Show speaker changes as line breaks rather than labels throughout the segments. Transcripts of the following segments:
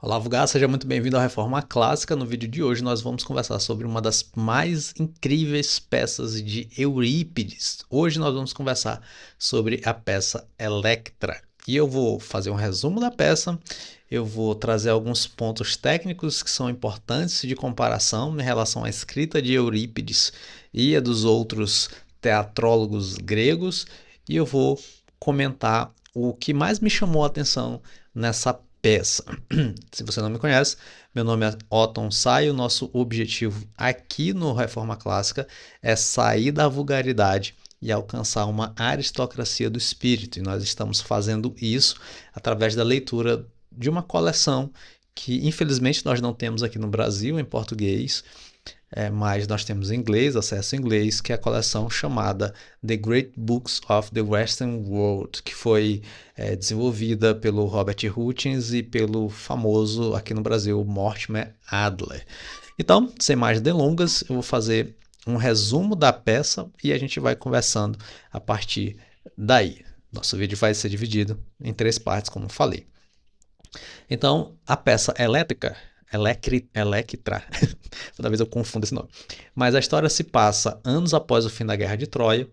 Olá, Vulgar, seja muito bem-vindo à Reforma Clássica. No vídeo de hoje nós vamos conversar sobre uma das mais incríveis peças de Eurípides. Hoje nós vamos conversar sobre a peça Electra. E eu vou fazer um resumo da peça, eu vou trazer alguns pontos técnicos que são importantes de comparação em relação à escrita de Eurípides e a dos outros teatrólogos gregos, e eu vou comentar o que mais me chamou a atenção nessa peça. Se você não me conhece, meu nome é Otton Sai. O nosso objetivo aqui no Reforma Clássica é sair da vulgaridade e alcançar uma aristocracia do espírito. E nós estamos fazendo isso através da leitura de uma coleção que, infelizmente, nós não temos aqui no Brasil, em português, mas nós temos em inglês, acesso em inglês, que é a coleção chamada The Great Books of the Western World, que foi desenvolvida pelo Robert Hutchins e pelo famoso, aqui no Brasil, Mortimer Adler. Então, sem mais delongas, eu vou fazer um resumo da peça e a gente vai conversando a partir daí. Nosso vídeo vai ser dividido em 3 partes, como eu falei. Então, a peça Electra, toda vez eu confundo esse nome. Mas a história se passa anos após o fim da Guerra de Troia.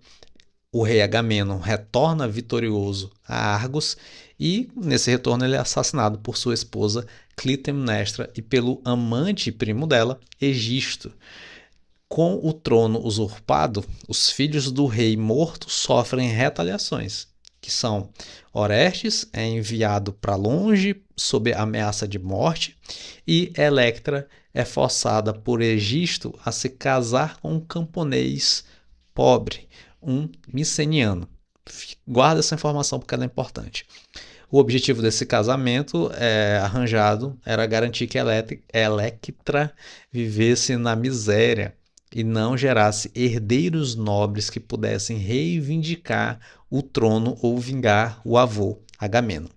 O rei Agamenon retorna vitorioso a Argos e, nesse retorno, ele é assassinado por sua esposa Clitemnestra e pelo amante e primo dela, Egisto. Com o trono usurpado, os filhos do rei morto sofrem retaliações, que são Orestes é enviado para longe sob ameaça de morte e Electra é forçada por Egisto a se casar com um camponês pobre, um miceniano. Guarda essa informação porque ela é importante. O objetivo desse casamento arranjado era garantir que Electra vivesse na miséria e não gerasse herdeiros nobres que pudessem reivindicar o trono ou vingar o avô, Agamenon.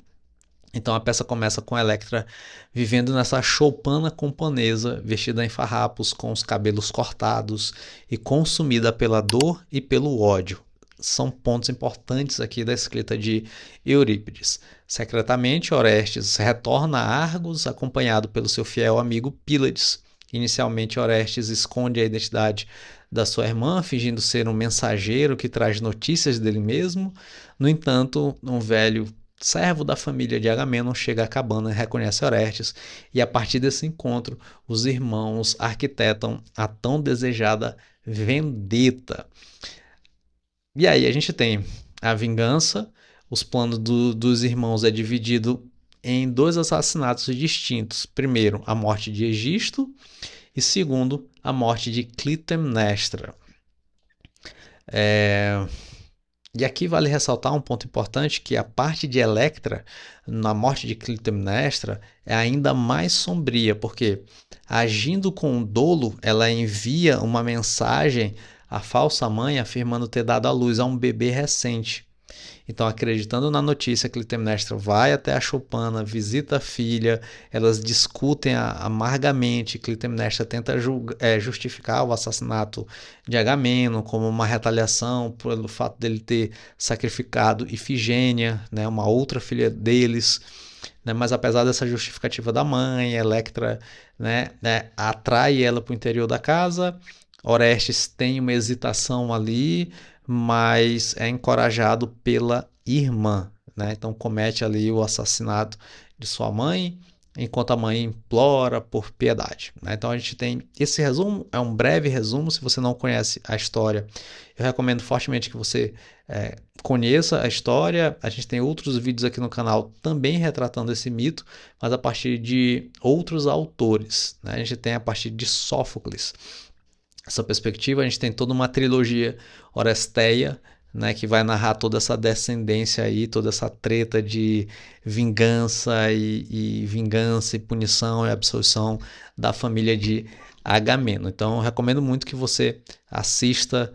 Então a peça começa com Electra vivendo nessa choupana camponesa, vestida em farrapos, com os cabelos cortados e consumida pela dor e pelo ódio. São pontos importantes aqui da escrita de Eurípides. Secretamente, Orestes retorna a Argos, acompanhado pelo seu fiel amigo Pílades. Inicialmente, Orestes esconde a identidade da sua irmã, fingindo ser um mensageiro que traz notícias dele mesmo. No entanto, um velho servo da família de Agamenon chega à cabana e reconhece Orestes, e a partir desse encontro, os irmãos arquitetam a tão desejada vendetta. E aí a gente tem a vingança. Os planos dos irmãos é dividido em 2 assassinatos distintos. Primeiro, a morte de Egisto e segundo, a morte de Clitemnestra. E aqui vale ressaltar um ponto importante, que a parte de Electra, na morte de Clitemnestra, é ainda mais sombria, porque agindo com dolo, ela envia uma mensagem à falsa mãe afirmando ter dado à luz a um bebê recente. Então, acreditando na notícia, Clitemnestra vai até a choupana, visita a filha, elas discutem amargamente. Clitemnestra tenta justificar o assassinato de Agamenon como uma retaliação pelo fato dele ter sacrificado Ifigênia, né, uma outra filha deles. Mas apesar dessa justificativa da mãe, Electra atrai ela para o interior da casa. Orestes tem uma hesitação ali, mas é encorajado pela irmã, né? Então comete ali o assassinato de sua mãe, enquanto a mãe implora por piedade, né? Então a gente tem esse resumo, é um breve resumo. Se você não conhece a história, eu recomendo fortemente que você conheça a história. A gente tem outros vídeos aqui no canal também retratando esse mito, mas a partir de outros autores, né? A gente tem a partir de Sófocles essa perspectiva. A gente tem toda uma trilogia Oresteia, né, que vai narrar toda essa descendência aí, toda essa treta de vingança e punição e absolução da família de Agamenon. Então eu recomendo muito que você assista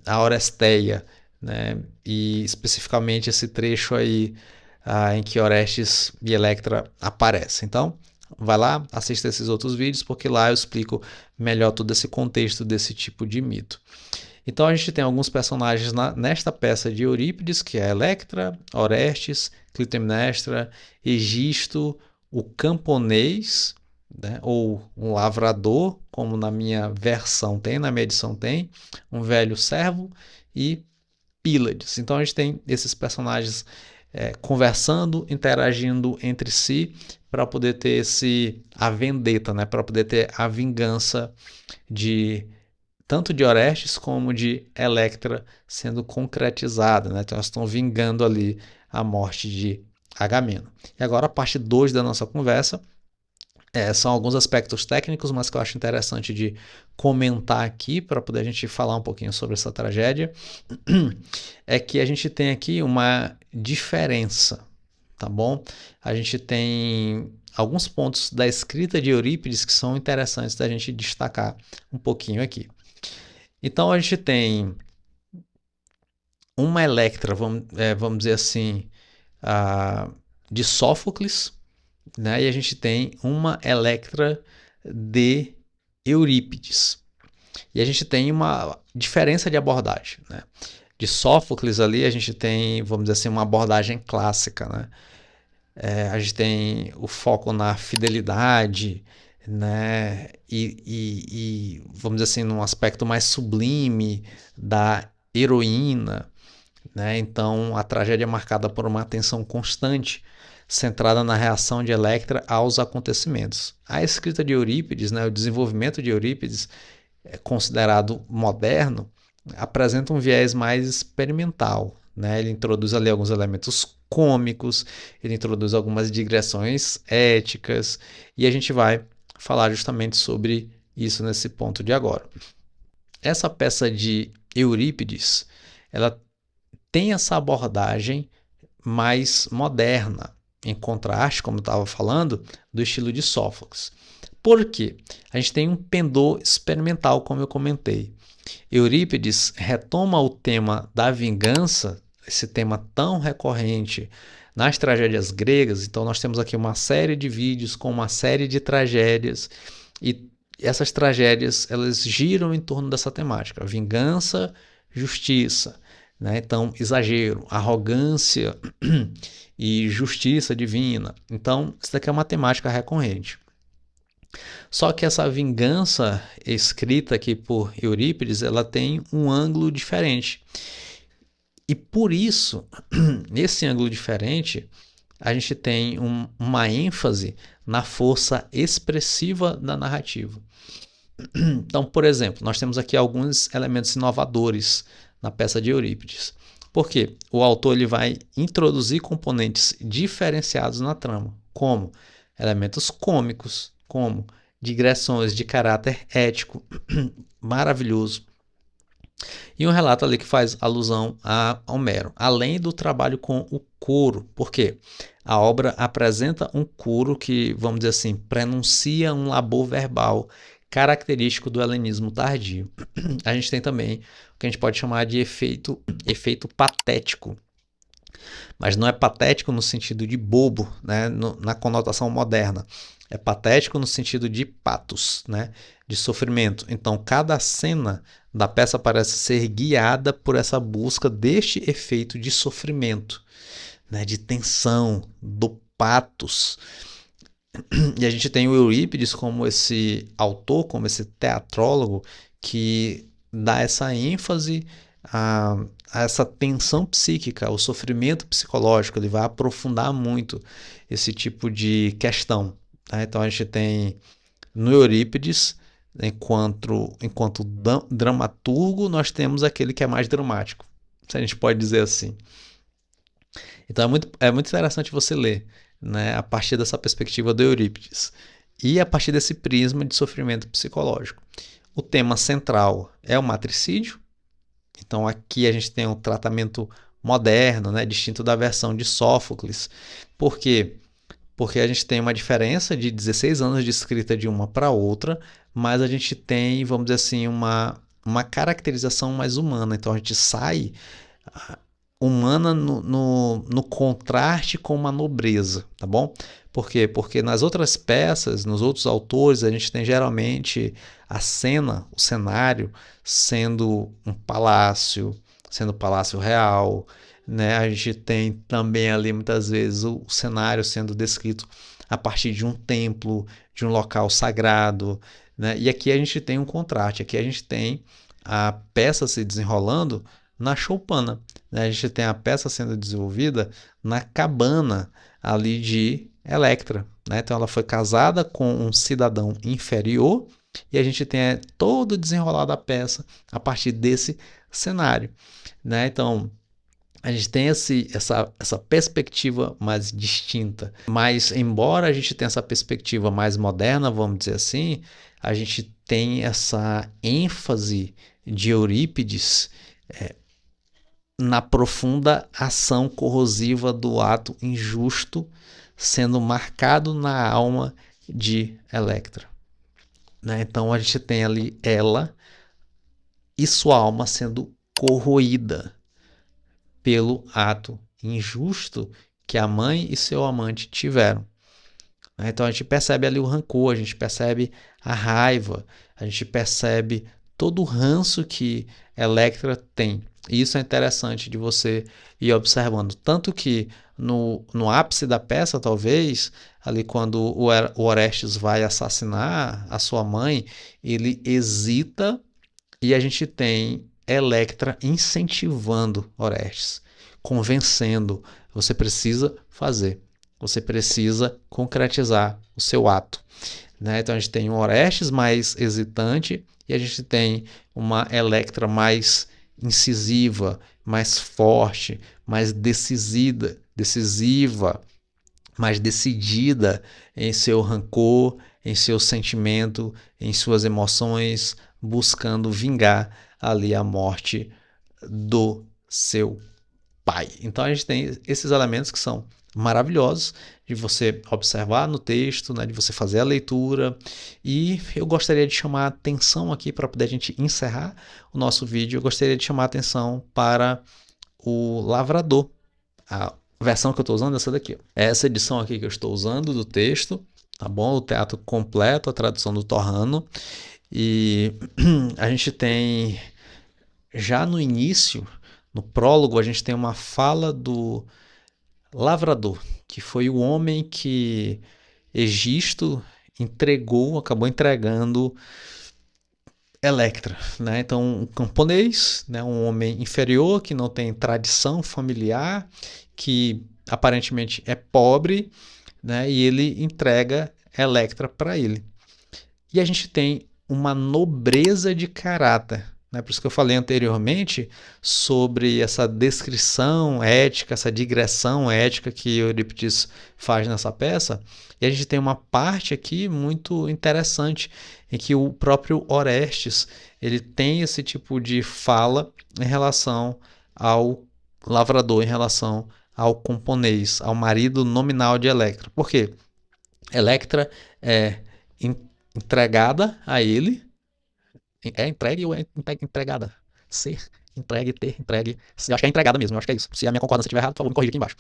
a Oresteia, né, e especificamente esse trecho aí em que Orestes e Electra aparecem. Então vai lá, assista esses outros vídeos, porque lá eu explico melhor todo esse contexto desse tipo de mito. Então a gente tem alguns personagens nesta peça de Eurípides, que é Electra, Orestes, Clitemnestra, Egisto, o camponês, né, ou um lavrador, como na minha versão tem, na minha edição tem, um velho servo e Pílades. Então a gente tem esses personagens conversando, interagindo entre si para poder ter a vendetta, né, para poder ter a vingança de tanto de Orestes como de Electra sendo concretizada, né? Então elas estão vingando ali a morte de Agamemnon. E agora a parte 2 da nossa conversa são alguns aspectos técnicos, mas que eu acho interessante de comentar aqui para poder a gente falar um pouquinho sobre essa tragédia. É que a gente tem aqui uma diferença, tá bom? A gente tem alguns pontos da escrita de Eurípides que são interessantes da gente destacar um pouquinho aqui. Então a gente tem uma Electra, vamos dizer assim, de Sófocles, né? E a gente tem uma Electra de Eurípides. E a gente tem uma diferença de abordagem, né? De Sófocles ali a gente tem, vamos dizer assim, uma abordagem clássica, né? A gente tem o foco na fidelidade, né? Vamos dizer assim, num aspecto mais sublime da heroína, né? Então a tragédia é marcada por uma atenção constante, centrada na reação de Electra aos acontecimentos. A escrita de Eurípides, né? O desenvolvimento de Eurípides, considerado moderno, apresenta um viés mais experimental, né? Ele introduz ali alguns elementos cômicos, ele introduz algumas digressões éticas, e a gente vai falar justamente sobre isso nesse ponto de agora. Essa peça de Eurípides, ela tem essa abordagem mais moderna, em contraste, como eu estava falando, do estilo de Sófocles. Por quê? A gente tem um pendor experimental, como eu comentei. Eurípides retoma o tema da vingança, esse tema tão recorrente nas tragédias gregas. Então nós temos aqui uma série de vídeos com uma série de tragédias, e essas tragédias elas giram em torno dessa temática: vingança, justiça, né? Então exagero, arrogância e justiça divina. Então isso daqui é uma temática recorrente. Só que essa vingança escrita aqui por Eurípides, ela tem um ângulo diferente. E por isso, nesse ângulo diferente, a gente tem uma ênfase na força expressiva da narrativa. Então, por exemplo, nós temos aqui alguns elementos inovadores na peça de Eurípides. Por quê? O autor ele vai introduzir componentes diferenciados na trama, como elementos cômicos, como digressões de caráter ético, maravilhoso. E um relato ali que faz alusão a Homero, além do trabalho com o coro. Por quê? A obra apresenta um coro que, vamos dizer assim, prenuncia um labor verbal característico do helenismo tardio. A gente tem também o que a gente pode chamar de efeito patético. Mas não é patético no sentido de bobo, né? Na conotação moderna. É patético no sentido de patos, né? De sofrimento. Então, cada cena da peça parece ser guiada por essa busca deste efeito de sofrimento, né? De tensão, do patos. E a gente tem o Eurípides como esse autor, como esse teatrólogo que dá essa ênfase a essa tensão psíquica, ao sofrimento psicológico. Ele vai aprofundar muito esse tipo de questão, tá? Então a gente tem no Eurípides, enquanto dramaturgo, nós temos aquele que é mais dramático, se a gente pode dizer assim. Então é muito interessante você ler, né, a partir dessa perspectiva do Eurípides e a partir desse prisma de sofrimento psicológico. O tema central é o matricídio. Então aqui a gente tem um tratamento moderno, né, distinto da versão de Sófocles. Por quê? Porque a gente tem uma diferença de 16 anos de escrita de uma para outra, mas a gente tem, vamos dizer assim, uma caracterização mais humana. Então a gente sai humana no contraste com uma nobreza, tá bom? Por quê? Porque nas outras peças, nos outros autores, a gente tem geralmente a cena, o cenário, sendo um palácio, sendo palácio real, né? A gente tem também ali muitas vezes o cenário sendo descrito a partir de um templo, de um local sagrado, né? E aqui a gente tem um contraste, aqui a gente tem a peça se desenrolando na choupana, né? A gente tem a peça sendo desenvolvida na cabana ali de Electra, né? Então ela foi casada com um cidadão inferior e a gente tem todo o desenrolar da peça a partir desse cenário, né? Então a gente tem essa perspectiva mais distinta, mas embora a gente tenha essa perspectiva mais moderna, vamos dizer assim, a gente tem essa ênfase de Eurípides na profunda ação corrosiva do ato injusto sendo marcado na alma de Electra, né? Então a gente tem ali ela e sua alma sendo corroída pelo ato injusto que a mãe e seu amante tiveram. Então a gente percebe ali o rancor, a gente percebe a raiva, a gente percebe todo o ranço que Electra tem. E isso é interessante de você ir observando. Tanto que no ápice da peça, talvez, ali quando o Orestes vai assassinar a sua mãe, ele hesita e a gente tem Electra incentivando Orestes, convencendo, você precisa fazer, você precisa concretizar o seu ato, né? Então a gente tem um Orestes mais hesitante e a gente tem uma Electra mais incisiva, mais forte, mais decisiva, mais decidida em seu rancor, em seu sentimento, em suas emoções, buscando vingar ali a morte do seu pai. Então a gente tem esses elementos que são maravilhosos de você observar no texto, né, de você fazer a leitura. E eu gostaria de chamar a atenção aqui para poder a gente encerrar o nosso vídeo. Eu gostaria de chamar a atenção para o Lavrador. A versão que eu estou usando é essa daqui. Essa edição aqui que eu estou usando do texto, tá bom? O teatro completo, a tradução do Torrano. E a gente tem, já no início, no prólogo, a gente tem uma fala do Lavrador, que foi o homem que Egisto acabou entregando Electra, né? Então, um camponês, né? Um homem inferior que não tem tradição familiar, que aparentemente é pobre, né? E ele entrega Electra para ele. E a gente tem uma nobreza de caráter, né? Por isso que eu falei anteriormente sobre essa descrição ética, essa digressão ética que Eurípides faz nessa peça. E a gente tem uma parte aqui muito interessante em que o próprio Orestes ele tem esse tipo de fala em relação ao lavrador, em relação ao camponês, ao marido nominal de Electra. Por quê? Electra é entregada a ele. É entregue ou é entregada? Ser, entregue, ter, entregue. Eu acho que é entregada mesmo, eu acho que é isso. Se a minha concordância estiver errada, por favor, me corrija aqui embaixo.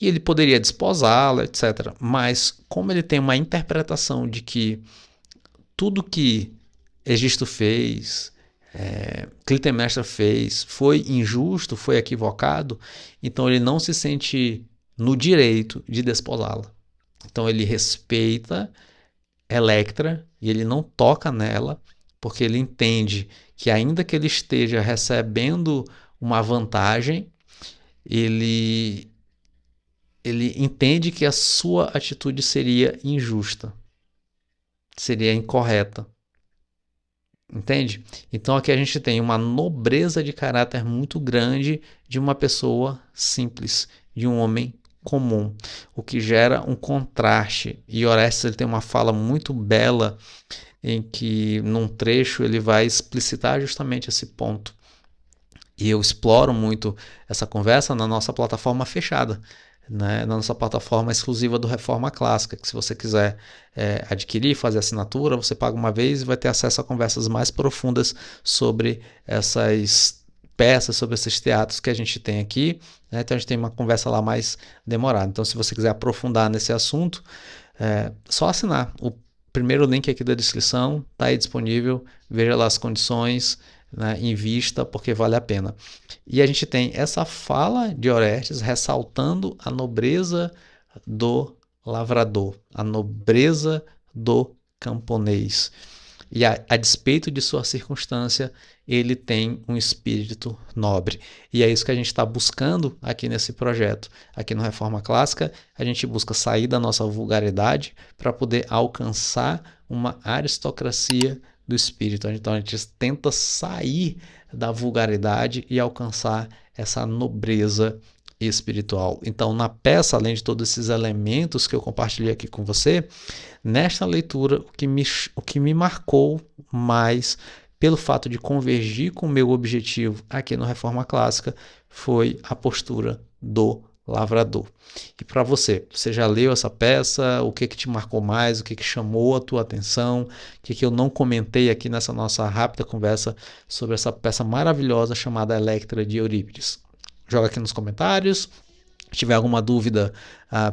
E ele poderia desposá-la, etc. Mas como ele tem uma interpretação de que tudo que Egisto fez, Clitemnestra fez, foi injusto, foi equivocado, então ele não se sente no direito de desposá-la. Então ele respeita Electra e ele não toca nela, porque ele entende que ainda que ele esteja recebendo uma vantagem, ele entende que a sua atitude seria injusta, seria incorreta. Entende? Então aqui a gente tem uma nobreza de caráter muito grande de uma pessoa simples, de um homem comum, o que gera um contraste. E Orestes ele tem uma fala muito bela em que num trecho ele vai explicitar justamente esse ponto. E eu exploro muito essa conversa na nossa plataforma fechada, né? Na nossa plataforma exclusiva do Reforma Clássica, que se você quiser adquirir, fazer assinatura, você paga uma vez e vai ter acesso a conversas mais profundas sobre essas peças, sobre esses teatros que a gente tem aqui, né? Então a gente tem uma conversa lá mais demorada. Então se você quiser aprofundar nesse assunto, só assinar. O primeiro link aqui da descrição está aí disponível, veja lá as condições, né, invista, porque vale a pena. E a gente tem essa fala de Orestes ressaltando a nobreza do lavrador, a nobreza do camponês. E a despeito de sua circunstância, ele tem um espírito nobre. E é isso que a gente está buscando aqui nesse projeto. Aqui no Reforma Clássica, a gente busca sair da nossa vulgaridade para poder alcançar uma aristocracia do espírito. Então a gente tenta sair da vulgaridade e alcançar essa nobreza espiritual. Então, na peça, além de todos esses elementos que eu compartilhei aqui com você, nesta leitura, o que me marcou mais pelo fato de convergir com o meu objetivo aqui no Reforma Clássica foi a postura do lavrador. E para você, você já leu essa peça? O que te marcou mais? O que chamou a tua atenção? O que eu não comentei aqui nessa nossa rápida conversa sobre essa peça maravilhosa chamada Electra de Eurípides? Joga aqui nos comentários. Se tiver alguma dúvida,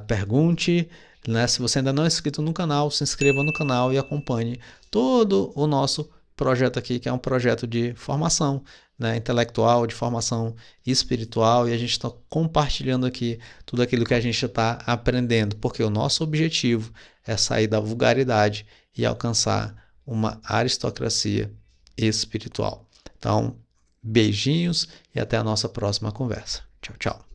pergunte. Né? Se você ainda não é inscrito no canal, se inscreva no canal e acompanhe todo o nosso projeto aqui, que é um projeto de formação, né, intelectual, de formação espiritual, e a gente está compartilhando aqui tudo aquilo que a gente está aprendendo, porque o nosso objetivo é sair da vulgaridade e alcançar uma aristocracia espiritual. Então, beijinhos e até a nossa próxima conversa. Tchau, tchau.